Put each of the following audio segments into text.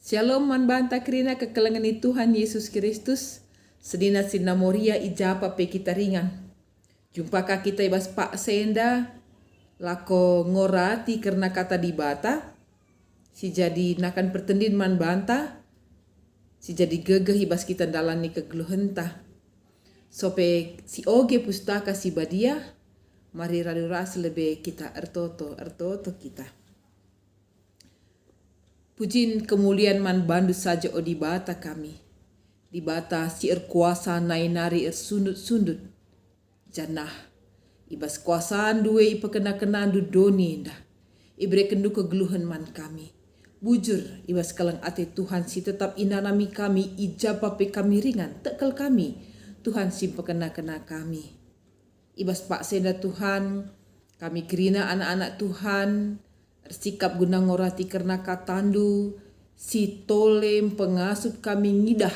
Shalom man banta krina kekelengan Tuhan Yesus Kristus. Sedina sina moria ijapa pe kita ringan. Jumpakah kita ibas pak senda lako ngorati karena kata di bata. Si jadi nakan pertendin man banta. Si jadi gegeh ibas kita dalani kegeluhenta. Sope si oge pustaka si badia. Mari raduras lebe kita ertoto kita. Pujin kemuliaan man bandu saja o di bata kami. Di bata si kuasa nainari sundut-sundut. Janah. Ibas kuasaan dua ipakena-kenaan du doni indah. Ibre kendu kegeluhan man kami. Bujur ibas kalang ate Tuhan si tetap inanami kami ijaba pe kami ringan. Tekal kami. Tuhan si pakena-kena kami. Ibas pak senda Tuhan. Kami kerina anak-anak Tuhan. Sikap guna ngorati karena katandu, si tolem pengasup kami ngidah,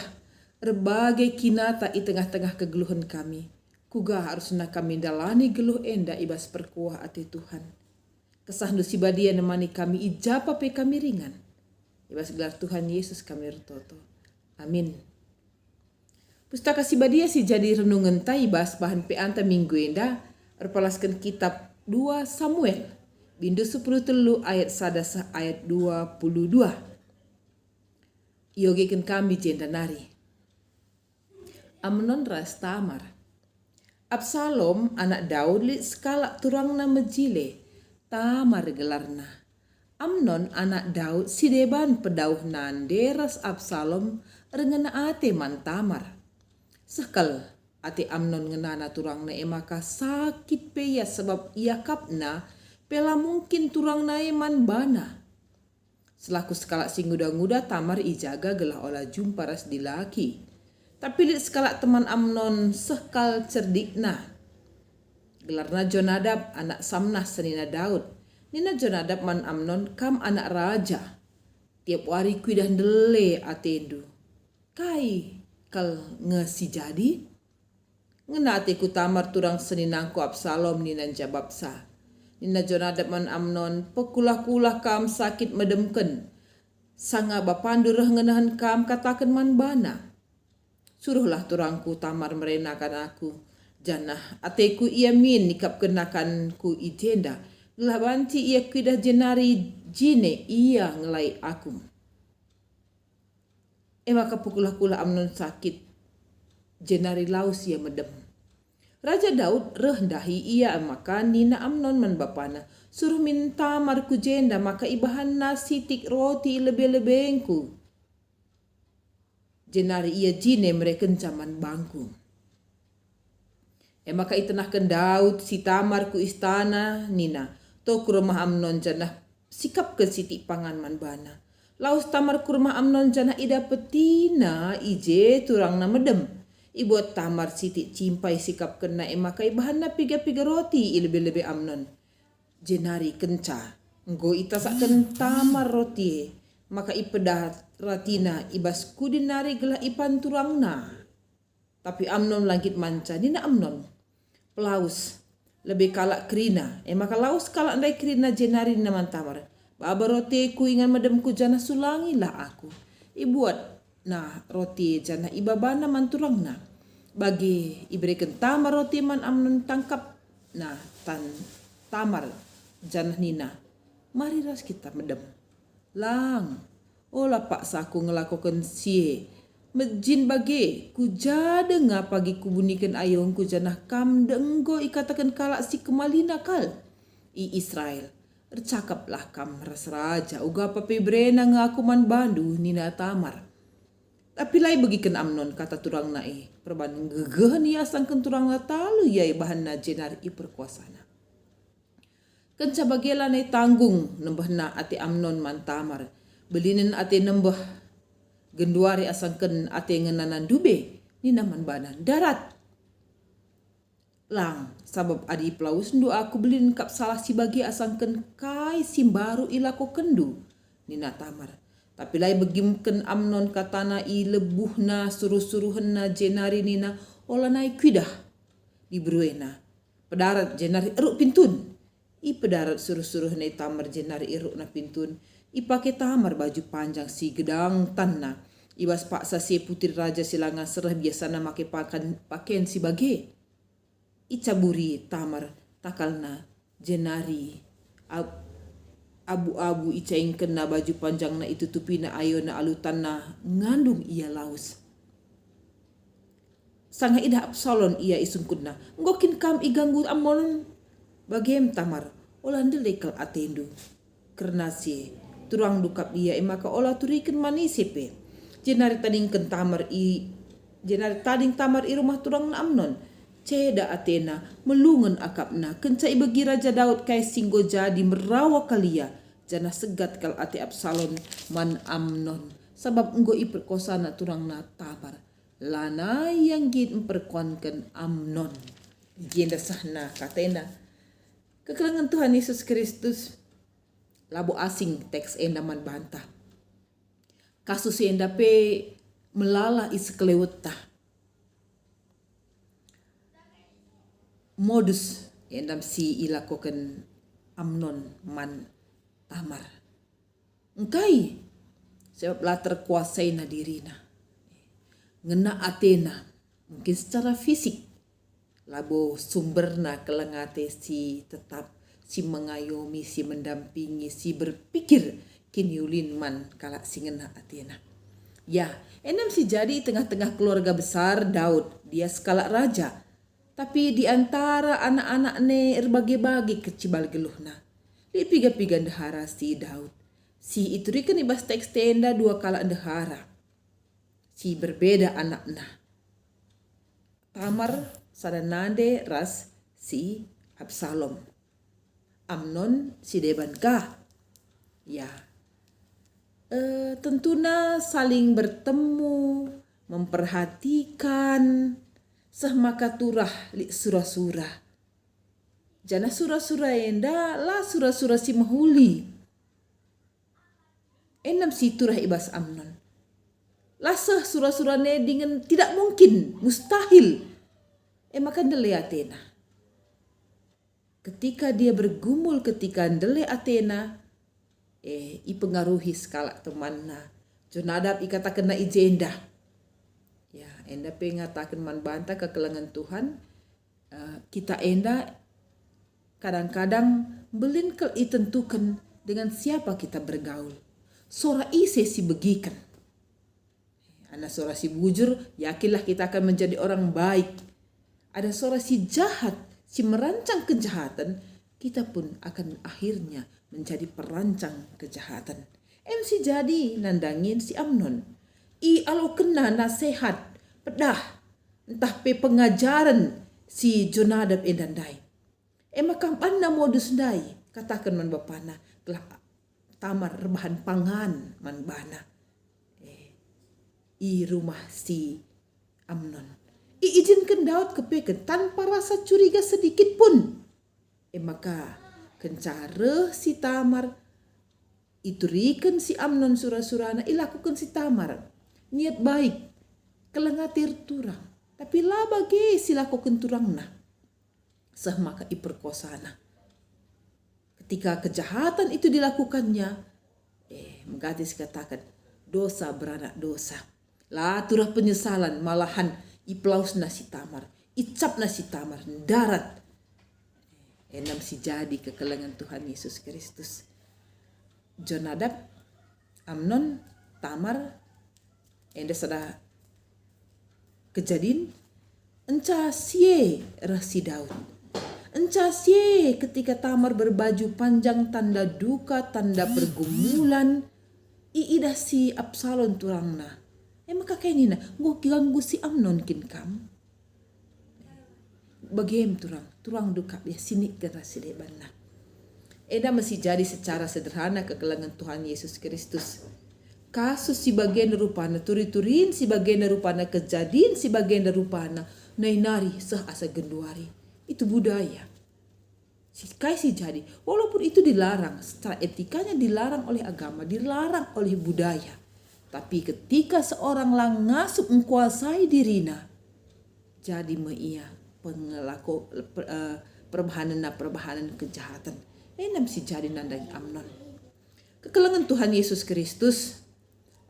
berbagai kinata i tengah-tengah kegeluhan kami. Kuga harusna kami dalani geluh enda ibas perkuah ati Tuhan. Kesahnu si badia nemani kami ijapa pe kami ringan. Ibas gelar Tuhan Yesus kami retoto. Amin. Pustaka si badia si jadi renungan ta ibas bahan pe anta minggu enda, erpalaskan kitab 2 Samuel. Bindu 10 ayat sadasa ayat 22. Yogekan kami jenda nari. Amnon ras Tamar. Absalom anak Daud lit skala turang nama jile. Tamar gelarna. Amnon anak Daud sideban pedauh nande ras Absalom rengena ate man Tamar. Sekal ate Amnon ngenana turang na emaka sakit peya sebab ia kapna pela mungkin turang naeman bana. Selaku sekala singguda-nguda Tamar ijaga gelah olah jumpa ras dilaki. Tapi lihat sekala teman Amnon sekal cerdikna. Gelarna Jonadab anak Samnah senina Daud. Nina Jonadab man Amnon kam anak raja. Tiap hari kuidah dele atendu. Kai kal ngesi jadi. Ngena atiku Tamar turang seninangku Absalom ninan jababsa. Nina Jonadab man Amnon pekulah-kulah kam sakit medemken. Sanga bapandu reh ngenahan kam katakan man bana. Suruhlah turangku Tamar merenakan aku. Janah ateku ia min nikap kenakan ku ijenda. Gelah banci ia kidah jenari jine ia ngelai aku. Maka pekulah-kulah Amnon sakit. Jenari laus ia medem. Raja Daud rendahi ia maka nina Amnon man bapana suruh minta marku jenda maka ibahan nasi tik roti lebih-lebihku. Jenari ia jine mereka zaman bangku. Maka itenahkan Daud si Tamar ku istana nina to ku rumah Amnon janah sikap ke siti pangan man bana. Laus Tamar ku rumah Amnon janah ida petina ije turang na medem. Ibuat Tamar siti cimpai sikap kena emakai bahanna piga-piga roti lebih-lebih Amnon. Jenari kenca. Nggo itasakan Tamar roti. Maka ipedah ratina ibas kudinari gelah ipan turangna. Tapi Amnon langit manca. Dina Amnon. Pelaus. Lebih kalak kerina. Maka laus kalak ndai kerina jenari naman Tamar. Baba roti ku ingan mademku jana sulangilah aku. Ibuat. Nah roti jana ibabana manturang na. Bagi iberikan Tamar roti man Amnon tangkap. Nah Tamar janah nina. Mari ras kita medem. Lang. Olah paksa aku ngelakukan sie. Mejin bagi. Ku jada nga pagi ku bunikan ayong ku janah kam denggo ikatakan kalak si kemalina kal. I Israel. Ercakaplah kam ras raja. Uga papi brena nga aku man bandu nina Tamar. Tapi lai bagikan Amnon kata turang nae. Perban gegeh ni asang kenturang na talu yai bahan na jenar i perkuasana. Kenca bagela na tanggung nembah na ati Amnon man Tamar. Belinin ati nembah genduari asang ken ati ngenanan dube. Ni naman banan darat. Lang sabab adi pelaus ndu aku belin kap salah si bagi asang ken kai simbaru ilako kendu. Nina Tamar. Tapi lai begimken Amnon katana i lebuhna suruh-suruhna jenari nina ola nai kuidah di bruena. Pedarat jenari eruk pintun. I pedarat suruh-suruhna Tamar jenari eruk na pintun. Ipake Tamar baju panjang si gedang tanah. Ibas paksa si putri raja silangan serah biasana make pakaian si bage. Icaburi Tamar takalna jenari abu-abu icaing kena baju panjang na itu tupina ayo na alutan na ngandung ia laus. Sanga ida Absalom ia isungkudna ngokin kam iganggu Amnon bagem Tamar olah delekal atendu karena si turang dukap ia emaka olah turiken manisepe jenari tading Tamar i rumah turang na Amnon ceda Athena melungun akapna kencai bagi Raja Daud kai singgo jadi merawa kalia jana segat kal ate Absalom man Amnon sabab enggo iperkosa na turang na Tamar lana yang git memperkuankan Amnon genda sahna katena kekelangan Tuhan Yesus Kristus labu asing teks endaman bantah kasus enda pe melala iskelewetah modus endam si ilakokan Amnon man Tamar engkai sebab lah terkuasai na dirina ngena Athena mungkin secara fisik labo sumberna kelengate si tetap si mengayomi si mendampingi si berpikir kinyulin man kalak si ngena Athena ya endam si jadi tengah-tengah keluarga besar Daud dia skala raja tapi di antara anak-anak ne erbagi-bagi kecibal geluhna. Lipiga-piga ndahara si Daud. Si itu rikan ibas teks tenda dua kala ndahara. Si berbeda anakna. Tamar sadanande ras si Absalom. Amnon si deban ka. Ya. Tentuna saling bertemu, memperhatikan, sahmaka turah li surah-surah. Jana surah-surah enda la surah-surah si mahuli. Enam si turah ibas Amnon. Lasah surah-surah ne dengan tidak mungkin, mustahil. Maka ndele Athena. Ketika dia bergumul ketika ndele Athena, ipengaruhi skala temanna. Jonadab ikata kena ijenda. Ya, enda pengatakan man banta kekelangan Tuhan. Kita enda kadang-kadang belin itentukan dengan siapa kita bergaul. Sora ise si begikan. Ada sora si bujur, yakinlah kita akan menjadi orang baik. Ada sora si jahat, si merancang kejahatan, kita pun akan akhirnya menjadi perancang kejahatan. Si jadi nandangin si Amnon. Alo kena nasihat, pedah, entah pe pengajaran si Jonadab endandai. Maka panna modus dai, katakan man bapana, telah Tamar rebahan pangan man bana. I rumah si Amnon. Iizinkan Daud kepeken tanpa rasa curiga sedikit pun. Maka kencara si Tamar, iturikan si Amnon surah-surana, ilakukan si Tamar. Niat baik, kelengatir turang. Tapi laba ge silakukan turang na. Sah maka iperkosana. Ketika kejahatan itu dilakukannya, menggadis katakan, dosa beranak dosa. Lah turah penyesalan, malahan iplaus nasi Tamar. Icap nasi Tamar, darat. Enam si jadi kekelangan Tuhan Yesus Kristus. Jonadab, Amnon, Tamar, enda sada kejadian enca sie rasi Daud. Enca sie ketika Tamar berbaju panjang tanda duka, tanda pergumulan, iida si Absalom turangna. Maka kainina nggo ganggu si Amnon kin kam. Bagem turang duka ya sini ke rasi debanna. Eda masih jadi secara sederhana kekelangan Tuhan Yesus Kristus. Kasus si bagian rupana turi-turin, si bagian rupana kejadian, si bagian rupana nainari sah asa genduari. Itu budaya. Si jadi, walaupun itu dilarang, secara etikanya dilarang oleh agama, dilarang oleh budaya. Tapi ketika seorang lang ngasup menguasai dirina, jadi meia pengelaku perbahanan kejahatan. Enam si jadi nandang Amnon. Kekelengan Tuhan Yesus Kristus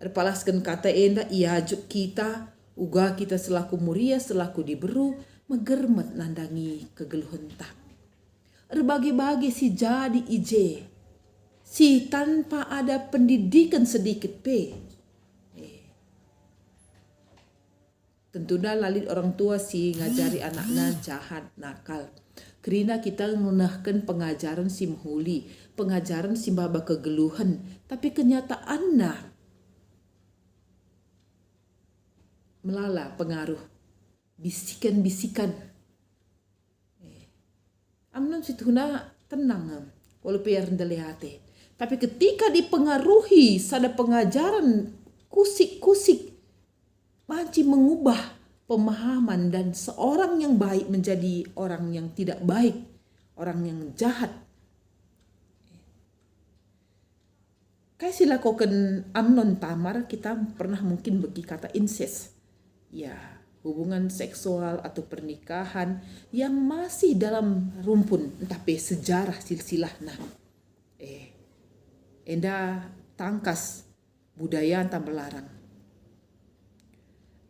erpalaskan kata enda iajuk kita uga kita selaku muria selaku diberu megermet nandangi kegeluhan ta. Erbagi-bagi si jadi ije si tanpa ada pendidikan sedikit pe. Tentunya lalit orang tua si ngajari anaknya jahat nakal. Kerina kita ngunahkan pengajaran si mahuli, pengajaran si baba kegeluhan, tapi kenyataannya melala pengaruh bisikan-bisikan. Amnon situna tenang walau biar hati. Tapi ketika dipengaruhi sada pengajaran kusik-kusik, banci mengubah pemahaman dan seorang yang baik menjadi orang yang tidak baik, orang yang jahat. Kayak silakoken Amnon Tamar, kita pernah mungkin bagi kata incest. Ya, hubungan seksual atau pernikahan yang masih dalam rumpun, tapi sejarah silsilah. Nah, enda tangkas budaya antam melarang.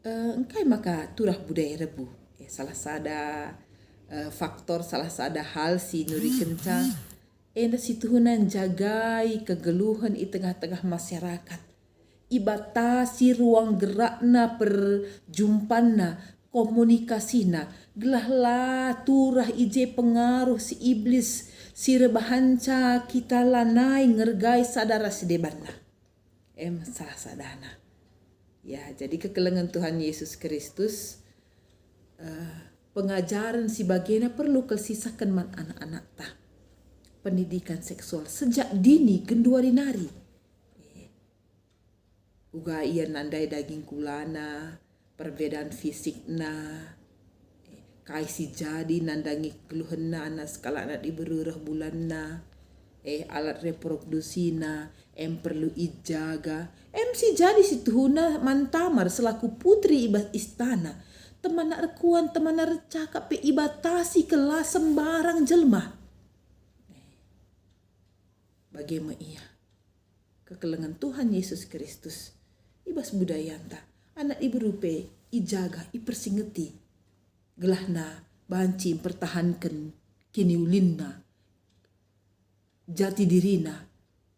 Engkai maka turah budaya rebu. Salah sada faktor, salah sada hal si nuri kenca. Enda situhunan jagai kegeluhan di tengah-tengah masyarakat. Ibatasi ruang gerakna perjumpana, komunikasina. Gelahlah turah ije pengaruh si iblis, si rebahanca kita lanai ngergai sadara sedebanna. Salah sadana. Ya, jadi kekelengan Tuhan Yesus Kristus pengajaran si bagiannya perlu kelsisakan man anak-anak ta. Pendidikan seksual sejak dini genduari nari. Uga ia nandai daging kulana, perbedaan fisik na, kai si jadi nandangi keluhena na skala anak diberurah bulan na, alat reproduksi na, perlu ijaga. Si jadi si tuhuna mantamar selaku putri ibat istana. Teman nak rekuan, teman nak recakap pe ibatasi kelas sembarang jelma. Bagaimana ia? Kekelengan Tuhan Yesus Kristus. Ibas budayanta. Anak iberupe ijaga, ipersingeti. Gelahna, banci mempertahankan kini ulinna. Jati dirina.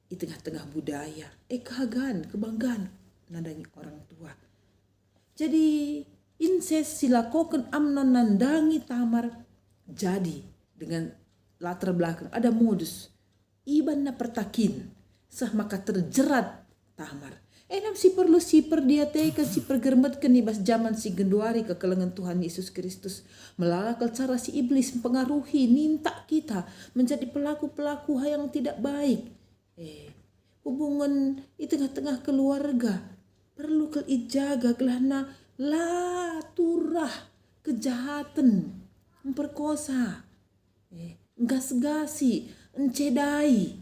Di tengah-tengah budaya, kehagaan, kebanggaan nandangi orang tua. Jadi incest silakoken Amnon nandangi Tamar jadi dengan latar belakang ada modus iban na pertakin sah maka terjerat Tamar. Enam si perlu si perdiatekan si pergermetkan ibas zaman si genduari kekelengan Tuhan Yesus Kristus melalakal cara si iblis mempengaruhi ninta kita menjadi pelaku-pelaku yang tidak baik. Hubungan di tengah-tengah keluarga perlu keijaga gelahna turah kejahatan memperkosa gas-gasi encedai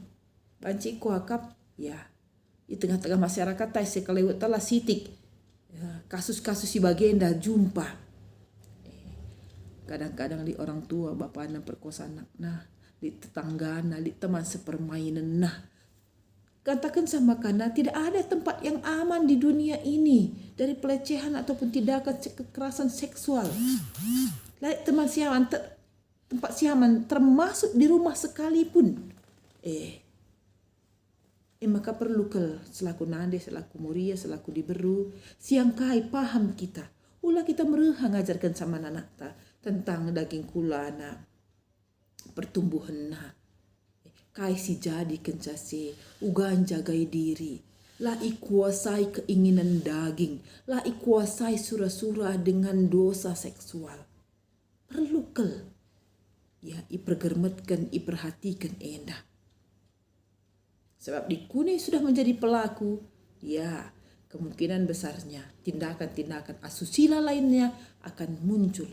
banci kuakap ya di tengah-tengah masyarakat tai sekalewat telah sitik ya, kasus-kasus si bagian dah jumpa kadang-kadang di orang tua bapak perkosa anak nah di tetangga nah di teman sepermainan nah. Katakan sama karena tidak ada tempat yang aman di dunia ini dari pelecehan ataupun tindakan kekerasan seksual. Lain teman siaman tempat siaman termasuk di rumah sekalipun. Maka perlu selaku nande, selaku muria, selaku diberu, siang kai paham kita. Ulah kita mereha ngajarkan sama anak tentang daging kulana, pertumbuhan kai si jadi kencasi, ugan jagai diri. La ikuasai keinginan daging. La ikuasai surah-surah dengan dosa seksual. Perlu ya ipergermetkan, iperhatikan endah. Sebab dikune sudah menjadi pelaku, ya kemungkinan besarnya tindakan-tindakan asusila lainnya akan muncul,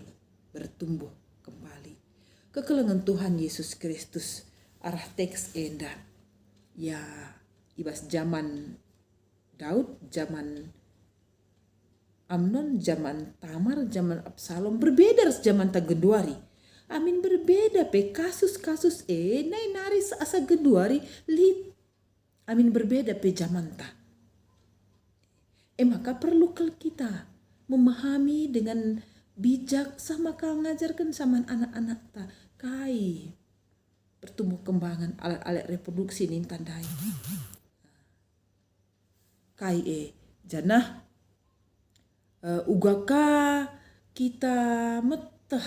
bertumbuh kembali. Kekelengan Tuhan Yesus Kristus. Arah teks endah ya ibas zaman Daud, zaman Amnon, zaman Tamar, zaman Absalom berbeda zaman Tagenduari. Amin berbeda pe kasus-kasus nai nari asa Genduari li Amin berbeda pe zaman ta. Maka perlu kita memahami dengan bijak sama ngajarkan sama anak-anak ta kai pertumbuh kembangan alat-alat reproduksi nih tandai kai janah ugaka kita metah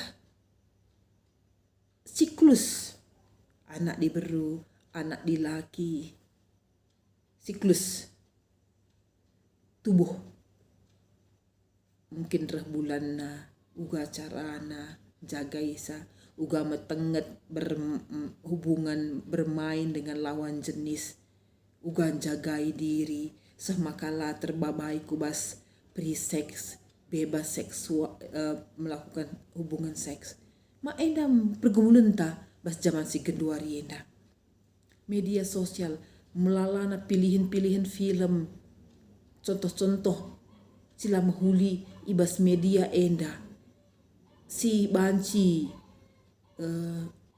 siklus anak diberu anak dilaki siklus tubuh mungkin reh bulan na uga carana jaga isa uga metenget hubungan bermain dengan lawan jenis uga jagai diri semakala terbabai kubas pre-seks bebas seksual melakukan hubungan seks ma endam pergumulan ta bas zaman si genduari enda media sosial melalana pilihan-pilihan film contoh-contoh sila mahuli ibas media enda si banci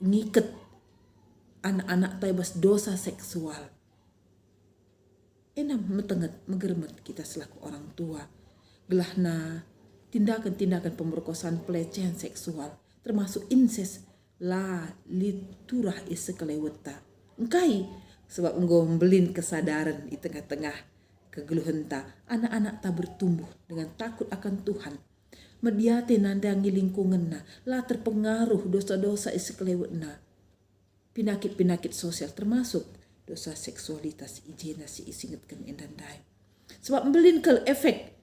ngiket anak-anak taibas dosa seksual enam metenget megermet kita selaku orang tua gelahna tindakan-tindakan pemerkosaan pelecehan seksual termasuk incest la liturah isekeleweta engkai sebab engkau membelin kesadaran di tengah-tengah kegeluhan ta anak-anak ta bertumbuh dengan takut akan Tuhan mediate nandangi lingkungan na la terpengaruh dosa-dosa isekelewet na penyakit-penyakit sosial termasuk dosa seksualitas ijena si isingetkan endandai sebab membelin ke efek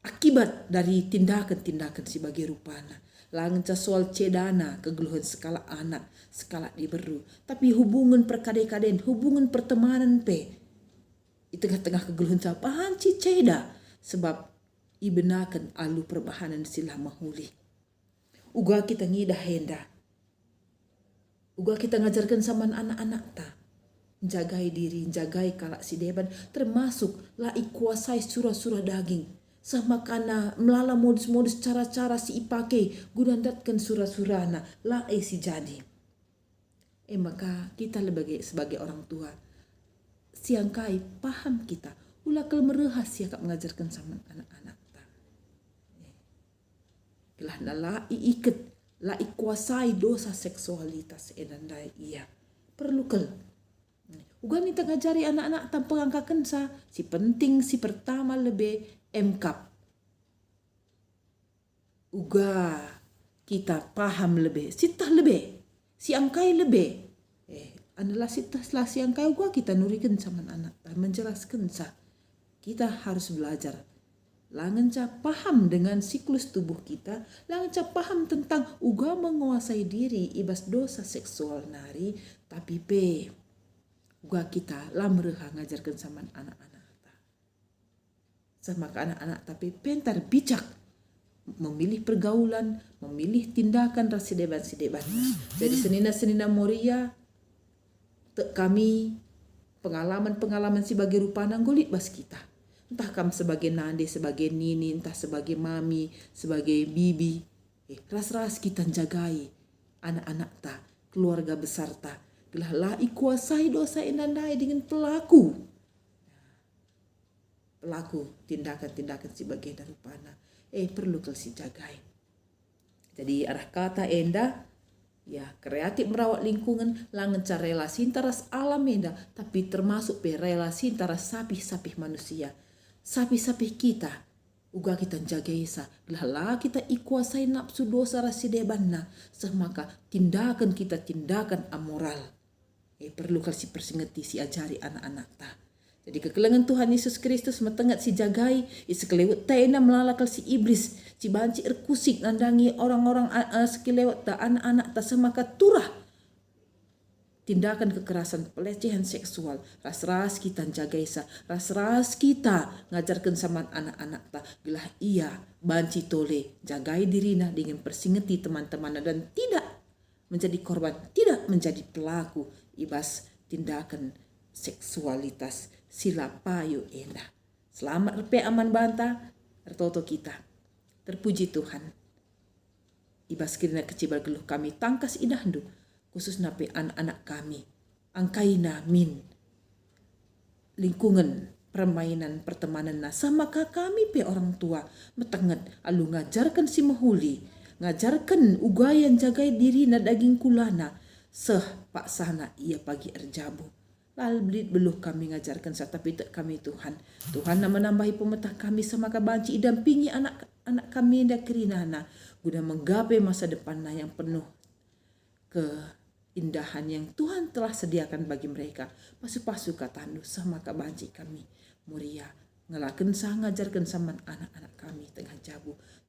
akibat dari tindakan-tindakan sebagai rupana langenca soal cedana kegeluhan skala anak skala diberu tapi hubungan perkade-kaden hubungan pertemanan pe di tengah-tengah kegeluhan sapahan ciceda sebab ibenakan alu perbahanan sila mahuli uga kita ngidah henda uga kita ngajarkan sama anak-anak ta jagai diri jagai kalak si deban termasuk la ikuasai surah-surah daging sama kana melala modus-modus cara-cara si ipake gudandatkan surah-surahna la si jadi maka kita sebagai orang tua siangkai paham kita ulah kalau merahsia kak mengajarkan sama anak-anak ta gelah la iiket la ikuasai dosa seksualitas enandai iya perlu kel uga minta ngajari anak-anak tanpa angkakan sa si penting si pertama lebih MKAP uga kita paham lebih sitah lebih si angkai lebih adalah setelah siang kau gua kita nurikan sama anak menjelaskan sa kita harus belajar langenca paham dengan siklus tubuh kita langenca paham tentang uga menguasai diri ibas dosa seksual nari tapi uga kita lamreha ngajarkan sama anak-anak sama ke anak-anak tapi pentar bijak memilih pergaulan memilih tindakan rasideban jadi senina moria kami pengalaman sebagai rupana golit bas kita entah kami sebagai nande sebagai nini entah sebagai mami sebagai bibi ras kita jagai anak-anak ta keluarga besar ta gelah ikuasai dosa endandai dengan pelaku tindakan-tindakan sebagai rupana perlu kelsi jagai jadi arah kata enda ya kreatif merawat lingkungan langenca relasi antara alam enda tapi termasuk relasi antara sapi-sapi manusia sapi-sapi kita uga kita jaga isa lah kita ikuasai nafsu dosa rasidebanna semaka tindakan kita tindakan amoral perlu kasih persingeti si ajari anak-anak ta jadi kekelengan Tuhan Yesus Kristus metengat si jagai sekelewat taena melalakal si iblis si banci erkusik nandangi orang-orang sekelewat ta anak-anak ta semaka turah tindakan kekerasan pelecehan seksual ras kita jaga isa ras kita ngajarkan sama anak-anak ta gelah iya banci tole jagai dirina dengan persingeti teman-teman dan tidak menjadi korban tidak menjadi pelaku ibas tindakan seksualitas sila payu enda. Selamat repe aman banta ertoto kita. Terpuji Tuhan. Ibas kirina kecibar geluh kami tangkas inahdu khusus nape anak-anak kami. Angkaina min. lingkungan permainan pertemanan na sama kami pe orang tua metenget alu ngajarkan si mahuli, ngajarkan ugayan jagai diri na daging kulana seh pak sana ia pagi erjabu. Lal belit beluh kami ngajarkan sa tapi tak kami Tuhan na menambahi pemetah kami sama kabanci dampingi anak kami da kerinana guna menggapai masa depan na yang penuh keindahan yang Tuhan telah sediakan bagi mereka. Pasu-pasu katandu sama kabanci kami muria ngelaken sa ngajarkan sama anak-anak kami tengah jabu.